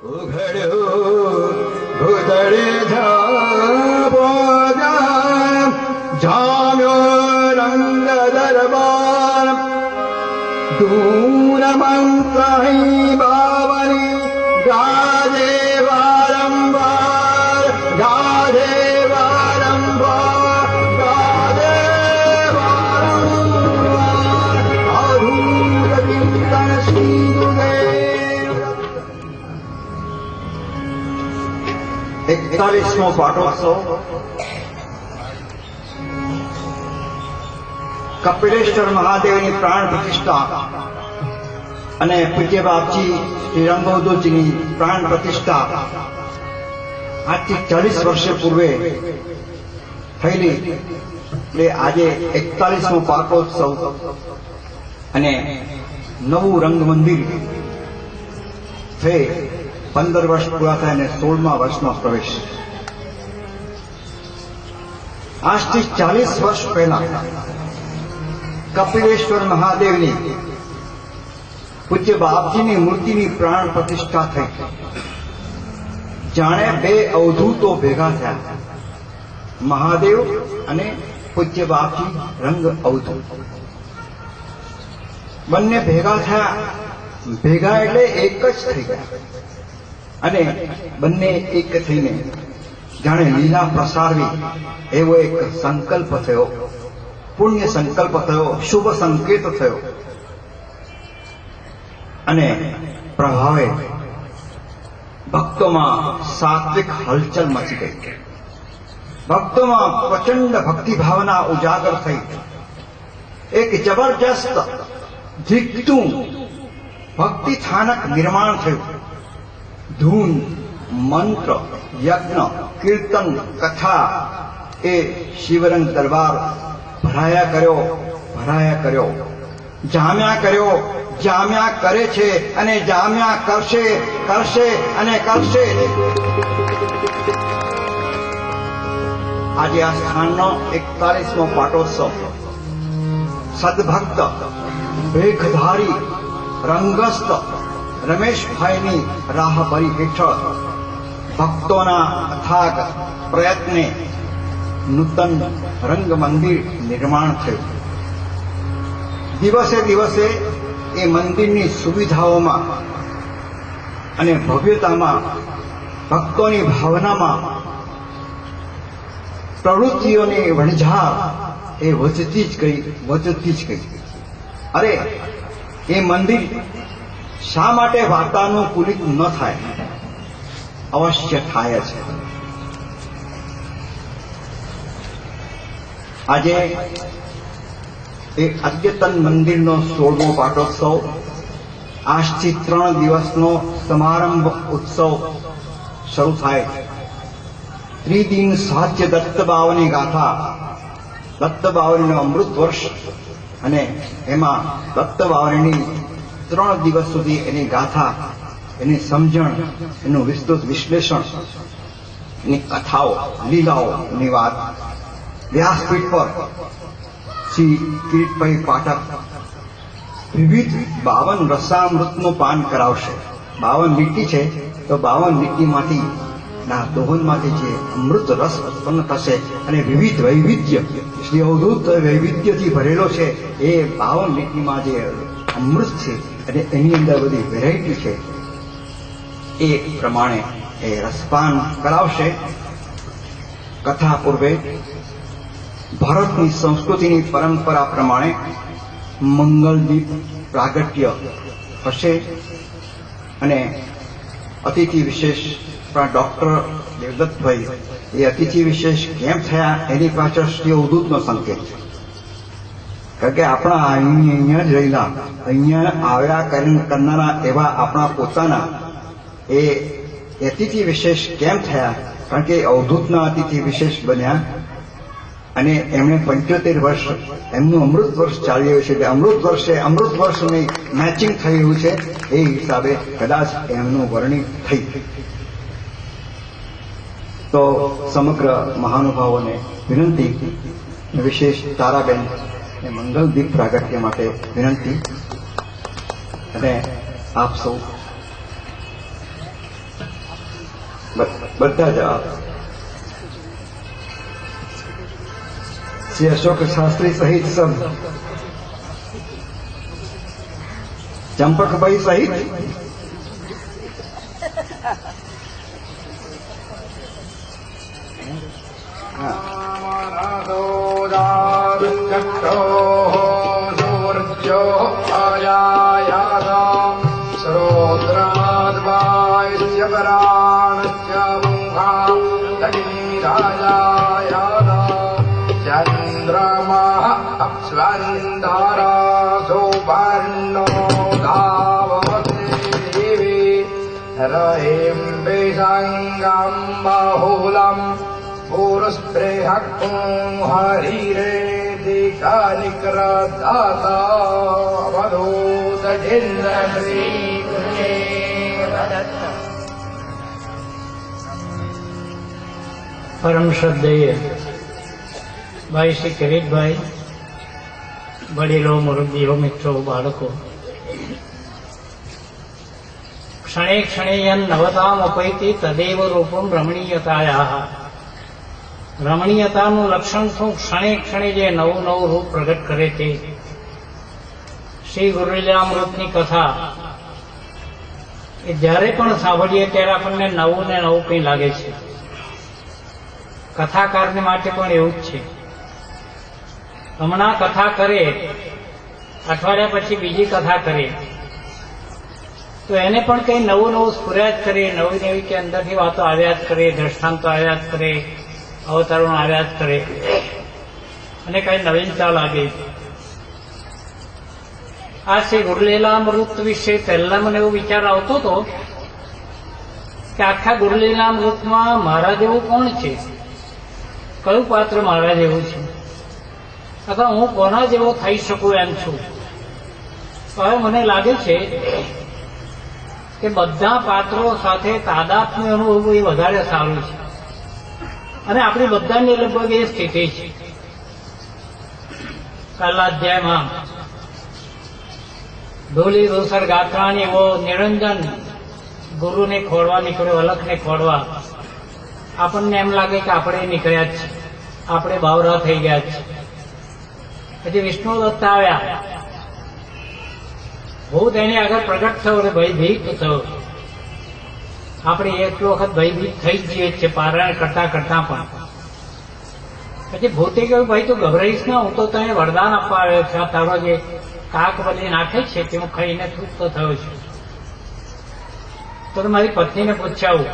ઉઘડ્યું ભૂતળે જામ્યો રંગ દરબાર દૂર મંત્રહી બાવની ગાજે વારંવાર ગાજે વારંવાર ગાજે વારંવાર અધૂર ચિંતન શ્રી ગુરુદેવ 41મો પાટોત્સવ કપિલેશ્વર મહાદેવની પ્રાણ પ્રતિષ્ઠા અને પૂજ્ય બાપજી શ્રી રંગઅવધૂતજીની પ્રાણ પ્રતિષ્ઠા આજથી 40 વર્ષ પૂર્વે થયેલી એટલે આજે 41મો પાટોત્સવ અને નવું રંગ મંદિર થઈ 15 વર્ષ પૂરા થાય અને 16મા વર્ષમાં પ્રવેશ. આજથી 40 વર્ષ પહેલા કપિલેશ્વર મહાદેવની પૂજ્ય બાપજીની મૂર્તિની પ્રાણ પ્રતિષ્ઠા થઈ. જાણે બે અવધૂતો ભેગા થયા, મહાદેવ અને પૂજ્ય બાપજી રંગ અવધૂત બંને ભેગા થયા. ભેગા એટલે એક જ થઈ ગયા અને બંને એક થઈને જાણે લીલા પ્રસારવી એવો એક સંકલ્પ થયો, પુણ્ય સંકલ્પ થયો, શુભ સંકેત થયો અને પ્રભાવે ભક્તોમાં સાત્વિક હલચલ મચી ગઈ. ભક્તોમાં પ્રચંડ ભક્તિ ભાવના ઉજાગર થઈ. એક જબરજસ્ત જીતતું ભક્તિ સ્થાનક નિર્માણ થયું. ધૂન, મંત્ર, યજ્ઞ, કીર્તન, કથા એ શિવરંગ દરબાર ભરાયા કર્યો, જામ્યા કર્યો, જામ્યા કરે છે અને જામ્યા કરશે અને કરશે. આજે આ સ્થાનનો 41મો પાટોત્સવ સદભક્ત ભેખધારી રંગસ્થ રમેશભાઈની રાહબરી હેઠળ ભક્તોના અથાગ પ્રયત્ને નૂતન રંગ મંદિર નિર્માણ થયું. દિવસે દિવસે એ મંદિરની સુવિધાઓમાં અને ભવ્યતામાં, ભક્તોની ભાવનામાં પ્રવૃત્તિઓની વણઝાર એ વધતી જ ગઈ. અરે એ મંદિર શા માટે વાતાનુકૂલિત ન થાય? અવશ્ય થાય છે. આજે એ અદ્યતન મંદિરનો 16મો પાટોત્સવ, આજથી 3 દિવસનો સમારંભ ઉત્સવ શરૂ થાય. ત્રિદિન સાધ્ય દત્તબાવની ગાથા, દત્તબાવનીનો અમૃત વર્ષ અને એમાં દત્તબાવનીની 3 દિવસ સુધી એની ગાથા, એની સમજણ, એનું વિસ્તૃત વિશ્લેષણ, એની કથાઓ, લીલાઓની વાત વ્યાસપીઠ પર શ્રી કિરીટભાઈ પાઠક વિવિધ 52 રસામૃતનું પાન કરાવશે. 52 લીટી છે તો 52 લીટીમાંથી ના દોહનમાંથી જે અમૃત રસ ઉત્પન્ન થશે અને વિવિધ વૈવિધ્ય શ્રી અવધૂત વૈવિધ્યથી ભરેલો છે એ 52 લીટીમાં જે અમૃત છે અને એની અંદર બધી વેરાયટી છે એ પ્રમાણે એ રસપાન કરાવશે. કથા પૂર્વે ભારતની સંસ્કૃતિની પરંપરા પ્રમાણે મંગલદીપ પ્રાગટ્ય હશે અને અતિથિ વિશેષ ડોક્ટર દેવદત્તભાઈ એ અતિથિ વિશેષ કેમ થયા એની પાછળ શ્રી અવધૂતનો સંકેત છે. કારણ કે આપણા અહીંયા જ રહેલા, અહીંયા આવ્યા કરનારા એવા આપણા પોતાના એ અતિથિ વિશેષ કેમ થયા? કારણ કે અવધૂતના અતિથિ વિશેષ બન્યા અને એમણે 75 વર્ષ એમનું અમૃત વર્ષ ચાલી રહ્યું છે. એટલે અમૃત વર્ષની મેચિંગ થઈ રહ્યું છે. એ હિસાબે કદાચ એમનું વર્ણિત થઈ. તો સમગ્ર મહાનુભાવોને વિનંતી, વિશેષ તારાબેન એ મંગલદીપ પ્રાગટ્ય માટે વિનંતી અને આપ સૌ બધા જવાબ. શ્રી અશોક શાસ્ત્રી સહિત સબ, ચંપકભાઈ સહિત बाहुलम पुरुस्पृहक्तुं हरिरेदिकानिक्रदाता वधूतजिन्द्रश्री પરમ શ્રદ્ધેય ભાઈ શ્રી કિરીટભાઈ, વડીલો, મુરબ્બીઓ, મિત્રો, બાળકો, ક્ષણે ક્ષણેયન નવતામ અપૈતી તદેવ રૂપમ રમણીયતાયા. રમણીયતાનું લક્ષણ શું? ક્ષણે ક્ષણે જે નવું નવું રૂપ પ્રગટ કરે તે. શ્રી ગુરુલીલામૃતની કથા એ જ્યારે પણ સાંભળીએ ત્યારે આપણને નવું ને નવું કંઈ લાગે છે. કથાકારને માટે પણ એવું જ છે. હમણાં કથા કરે, અઠવાડિયા પછી બીજી કથા કરે, તો એને પણ કંઈ નવું નવું સ્ફુર્યા જ કરે, નવી નવી કે અંદરથી વાતો આવ્યા જ કરે, દ્રષ્ટાંતો આવ્યા જ કરે, અવતરણો આવ્યા જ કરે, અને કઈ નવીનતા લાગે. આ શ્રી ગુરુલીલામૃત વિશે પહેલા મને એવો વિચાર આવતો હતો કે આખા ગુરુલીલામૃતમાં મારા જેવું કોણ છે, કયું પાત્ર મારા જેવું છે, અથવા હું કોના જેવો થઈ શકું એમ છું. હવે મને લાગે છે કે બધા પાત્રો સાથે તાદાત્મ્ય અનુભવ એ વધારે સારું છે, અને આપણી બધાની લગભગ એ સ્થિતિ છે. કાલના અધ્યાયમાં ધૂલી ધૂસર ગાત્રાની એવો નિરંજન ગુરુને ખોડવા નીકળ્યો, અલખને ખોડવા. આપણને એમ લાગે કે આપણે નીકળ્યા જ છે, આપણે બાવરા થઈ ગયા છે. પછી વિષ્ણુ દત્ત આવ્યા, ભૂત એની આગળ પ્રગટ થયો અને ભયભીત થયો. આપણે એક વખત ભયભીત થઈ જ જઈએ છીએ પારાયણ કરતા કરતા પણ. પછી ભૂતે કહ્યું, ભાઈ તું ગભરાઈશ ના, હું તો તને વરદાન આપવા આવ્યો છે. તારો જે કાક બધી નાખે છે તે હું ખાઈને તૃપ્ત થયો છું. તો મારી પત્નીને પૂછ્યું,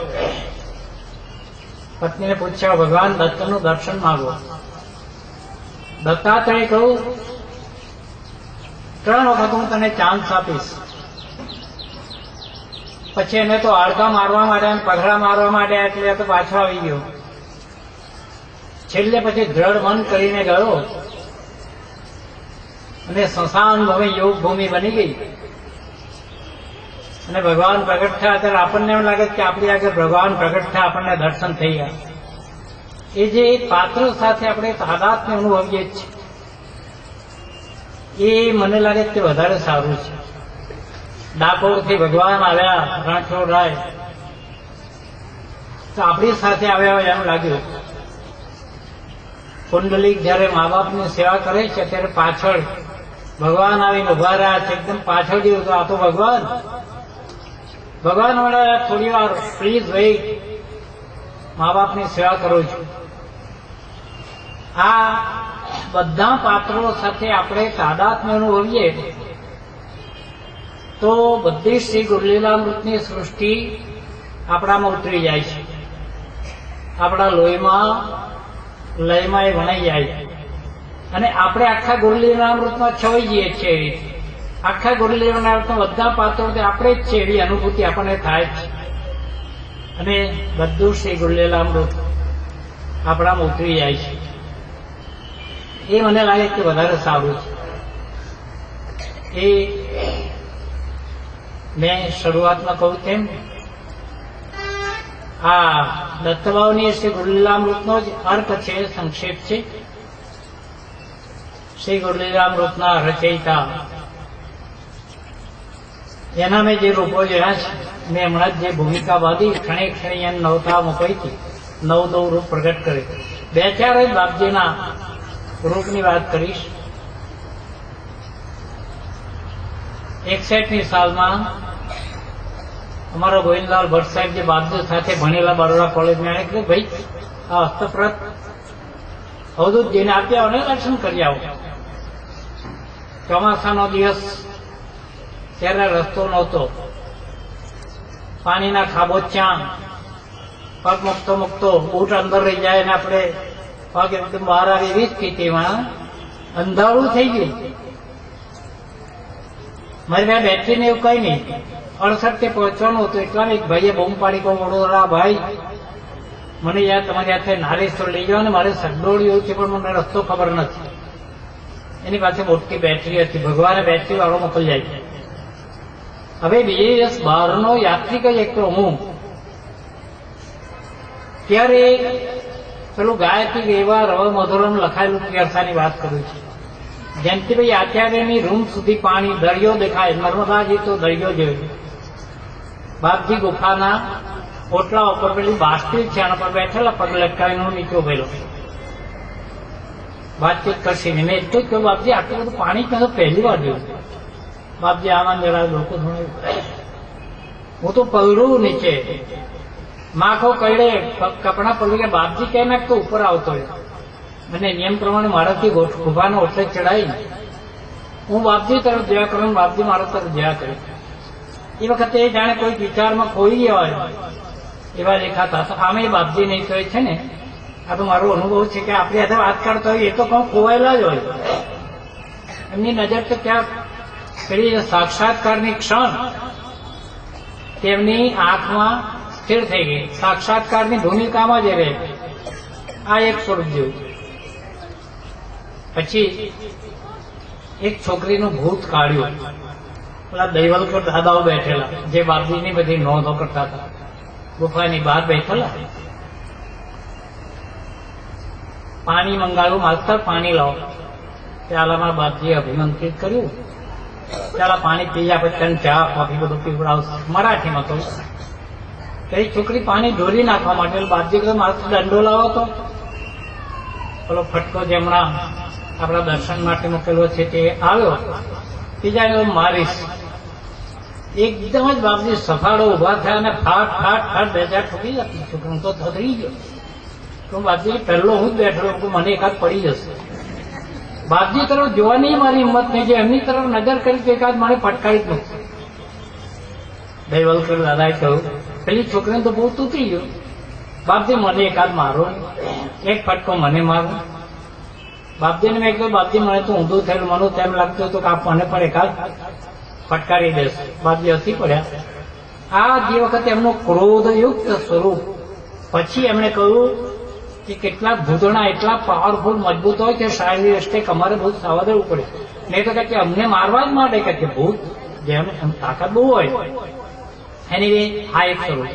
ભગવાન દત્તનું દર્શન માંગો. દત્તાત્રેય કહું, 3 વખત હું તને ચાન્સ આપીશ. પછી એને તો આડકા મારવા માંડ્યા, પગડા મારવા માંડ્યા, એટલે તો પાછો આવી ગયો. છેલ્લે પછી દ્રઢ મન કરીને ગયો અને સ્મશાન ભૂમિ યોગ ભૂમિ બની ગઈ. અને ભગવાન પ્રગટ થયા ત્યારે આપણને એમ લાગે કે આપણી આગળ ભગવાન પ્રગટ થયા, આપણને દર્શન થઈ ગયા. એ જે પાત્રો સાથે આપણે તાદાત્મ્ય અનુભવીએ છીએ એ મને લાગે કે વધારે સારું છે. ડાકોરથી ભગવાન આવ્યા રણછોડરાય, તો આપણી સાથે આવ્યા હોય એમ લાગ્યું. કુંડલિક જયારે મા બાપની સેવા કરે છે ત્યારે પાછળ ભગવાન આવીને ઉભા રહ્યા છે, એકદમ પાછળ જેવું. તો આ તો ભગવાન મળ્યા, થોડી વાર પ્લીઝ વેઇટ, મા બાપની સેવા કરું છું. આ બધા પાત્રો સાથે આપણે તાદાત્મ્ય અનુભવીએ તો બધી શ્રી ગુરુલીલામૃતની સૃષ્ટિ આપણામાં ઉતરી જાય છે, આપણા લોહીમાં લયમાં એ વણાઈ જાય છે, અને આપણે આખા ગુરુલીલામૃતમાં છવાઈ જઈએ છીએ. આખા ગુરુલીલામૃતમાં બધા પાત્રો આપણે જ છે એવી અનુભૂતિ આપણને થાય છે, અને બધું શ્રી ગુરુલીલામૃત આપણામાં ઉતરી જાય છે. એ મને લાગે કે વધારે સારું છે. એ મેં શરૂઆતમાં કહું તેમ આ દત્તભાવની શ્રી ગુરુલીલામૃતનો જ અર્થ છે, સંક્ષેપ છે. શ્રી ગુરુલીલામૃતના રચયિતા એના મેં જે રૂપો જોયા છે મેં હમણાં જ જે ભૂમિકા બાંધી ક્ષણે ક્ષણે એને નવતા મૂકાઈ હતી, નવ નવ રૂપ પ્રગટ કરે. બે ચાર જ બાપજીના રૂપની વાત કરીશ. 61ની સાલમાં અમારા ગોવિંદલાલ ભટ્ટ સાહેબ જે બાપજી સાથે ભણેલા બરોડા કોલેજમાં આવે કે ભાઈ આ હસ્તપ્રત અવધૂત જઈને આપ્યા અને દર્શન કરી આવો. ચોમાસાનો દિવસ, ત્યારે રસ્તો નહોતો, પાણીના ખાબોચિયા, પગ મૂકતો બૂટ અંદર રહી જાય અને આપણે પગ એકદમ બહાર આવી એવી સ્થિતિમાં અંધારું થઈ ગયું. મારી પાસે બેટરી ને એવું કઈ નહીં, 68 પહોંચવાનું હતું. એટલામાં એક ભાઈએ બૂમ પાડી કહું, વડોદરા ભાઈ મને યાર તમારી હાથે નારેશ્વર લઈ જાઓ ને મારે સગડોળ્યું છે પણ મને રસ્તો ખબર નથી. એની પાસે મોટી બેટરી હતી, ભગવાને બેટરી વાળો મોકલી જાય. હવે બીજે દિવસ બહારનો યાત્રિક જ એકલો હું, ત્યારે પેલું ગાયત્રી એવા રવ મધુરમ લખાયેલું તીર્થાની વાત કરું છું. જયંતિભાઈ આચાર્યની રૂમ સુધી પાણી, દરિયો દેખાય, નર્મદાજી તો દરિયો જોયો. બાપજી ગુફાના ઓટલા ઉપર પેલી બાસ્તી છે આના પર બેઠેલા, પગ લટકાવીને હું નીચે ઉભેલો. વાતચીત કરશે ને મેં એટલું જ કહ્યું, બાપજી આટલું બધું પાણી મેં તો પહેલી વાર જોયું. બાપજી આમાં જરા લોકો થોડું, હું તો પલરું નીચે, માખો કઈડે કપડા પલરી ગયા. બાપજી કહે નાખ તો ઉપર આવતો હોય. મને નિયમ પ્રમાણે મારાથી ગુફાનો ઓટલે ચડાવી હું બાપજી તરફ જયા કરું, બાપજી મારા તરફ જયા કરે. એ વખતે જાણે કોઈ વિચારમાં ખોઈ ગયા હોય એવા દેખાતા. તો આમે બાપજી નહીં કહે છે ને, આ તો મારો અનુભવ છે કે આપણી સાથે વાત કરતા હોય એ તો કઉ ખોવાયેલા જ હોય. એમની નજર તો ક્યાં પેલી સાક્ષાત્કારની ક્ષણ તેમની આંખમાં સ્થિર થઈ ગઈ. સાક્ષાત્કારની ભૂમિકામાં જ રહે. આ એક સ્વરૂપ જેવું. પછી એક છોકરીનું ભૂત કાઢ્યું. પેલા દૈવલકર દાદાઓ બેઠેલા જે બાપજીની બધી નોંધો કરતા હતા, ગુફાની બહાર બેઠેલા. પાણી મંગાવ્યું, માસ્તર પાણી લાવો. પ્યાલામાં બાપજીએ અભિમંત્રિત કર્યું, ચાલા પાણી પીયા પછી ચા કોફી બધું પીવડાવશે. મરાઠીમાં તો એ છોકરી પાણી ઢોરી નાખવા માટે બાપજી કહ્યું માસ્તર દંડો લાવો. તો પેલો ફટકો જે હમણાં આપણા દર્શન માટે મૂકેલો છે તે આવ્યો. બીજા મારીશ. એકદમ જ બાપજી સફાળો ઉભા થયા અને ફાટ ફાટ ફાટ બે ચાર ઠોકી જતી. છોકરું તો થતી ગયો. તો બાપજી પહેલો હું જ બેઠો, મને એકાદ પડી જશે. બાપજી તરફ જોવાની મારી હિંમત નહીં, જે એમની તરફ નજર કરી તો એકાદ મને ફટકારી જ નથી. દૈવલકર દાદાએ કહ્યું પેલી છોકરીને તો બહુ તૂટી ગયો. બાપજી મને એકાદ મારો, એક ફટકો મને મારો. બાપજીને મેં કહ્યું બાપજી મને તો ઊંધું થયેલું, મને તેમ લાગતું હતું કે આપ મને પણ એકાદ ફટકારી દેશે. બાપજી હસી પડ્યા. આ જે વખતે એમનું ક્રોધયુક્ત સ્વરૂપ, પછી એમણે કહ્યું કે કેટલાક ભૂતણા એટલા પાવરફુલ મજબૂત હોય કે શારીરિક દ્રષ્ટિએ અમારે બહુ સાવધ રહેવું પડે. નહીં તો કે અમને મારવા જ માટે કે ભૂત જેમ તાકાત બહુ હોય. એની આ એક સ્વરૂપ.